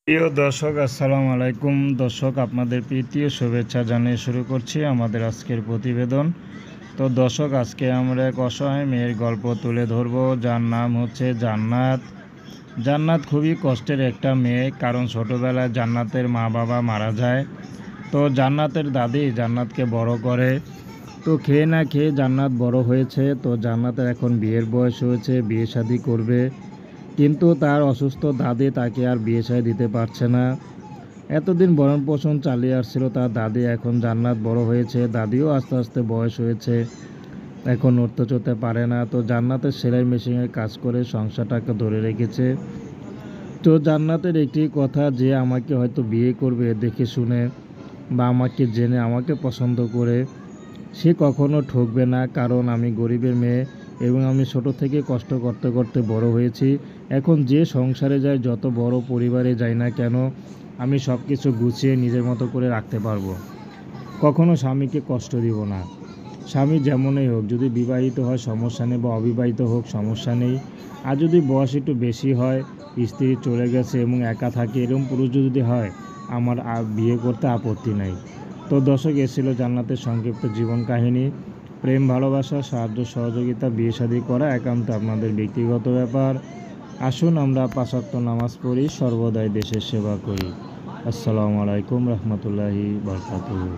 প্রিয় দর্শক, আসসালামু আলাইকুম। দর্শক, আপনাদের প্রীতীয় শুভেচ্ছা জানিয়ে শুরু করছি আমাদের আজকের প্রতিবেদন। তো দর্শক, আজকে আমরা এক অসহায় মেয়ের গল্প তুলে ধরব, যার নাম হচ্ছে জান্নাত। জান্নাত খুবই কষ্টের একটা মেয়ে, কারণ ছোটোবেলায় জান্নাতের মা বাবা মারা যায়। তো জান্নাতের দাদি জান্নাতকে বড় করে। তো খেয়ে না খেয়ে জান্নাত বড় হয়েছে। তো জান্নাতের এখন বিয়ের বয়স হয়েছে, বিয়ে শাদী করবে, কিন্তু তার অসুস্থ দাদি তাকে আর বিয়ে শাদী দিতে পারছে না। এতদিন ভরণ পোষণ চালিয়ে আসছিল তার দাদি। এখন জান্নাত বড় হয়েছে, দাদিও আস্তে আস্তে বয়স হয়েছে, এখন নড়তে চড়তে পারে না। তো জান্নাতের সেলাই মেশিনের কাজ করে সংসারটাকে ধরে রেখেছে। তো জান্নাতের একটি কথা, যে আমাকে হয়তো বিয়ে করবে দেখে শুনে বা আমাকে জেনে আমাকে পছন্দ করে, সে কখনো ঠকবে না, কারণ আমি গরিবের মেয়ে এবং আমি ছোট থেকে কষ্ট করতে করতে বড় হয়েছি। এখন যে সংসারে যাই, যত বড় পরিবারে যাই না কেন, আমি সব কিছু গুছিয়ে নিজের মতো করে রাখতে পারবো। কখনো স্বামীকে কষ্ট দিব না। স্বামী যেমনই হোক, যদি বিবাহিত হয় সমস্যা নেই বা অবিবাহিত হোক সমস্যা নেই। আর যদি বয়স একটু বেশি হয়, স্ত্রী চলে গেছে এবং একা থাকে, এরকম পুরুষ যদি হয়, আমার বিয়ে করতে আপত্তি নাই। তো দর্শক, এ ছিল জান্নাতের সংক্ষিপ্ত জীবন কাহিনী। প্রেম, ভালোবাসা, সাহায্য সহযোগিতা, বিয়ে শাদী করা একান্ত আপনাদের ব্যক্তিগত ব্যাপার। আসুন আমরা ৫ ওয়াক্ত নামাজ পড়ি, সর্বদাই দেশের সেবা করি। আসসালামু আলাইকুম রহমতুল্লাহি বারকাতুহু।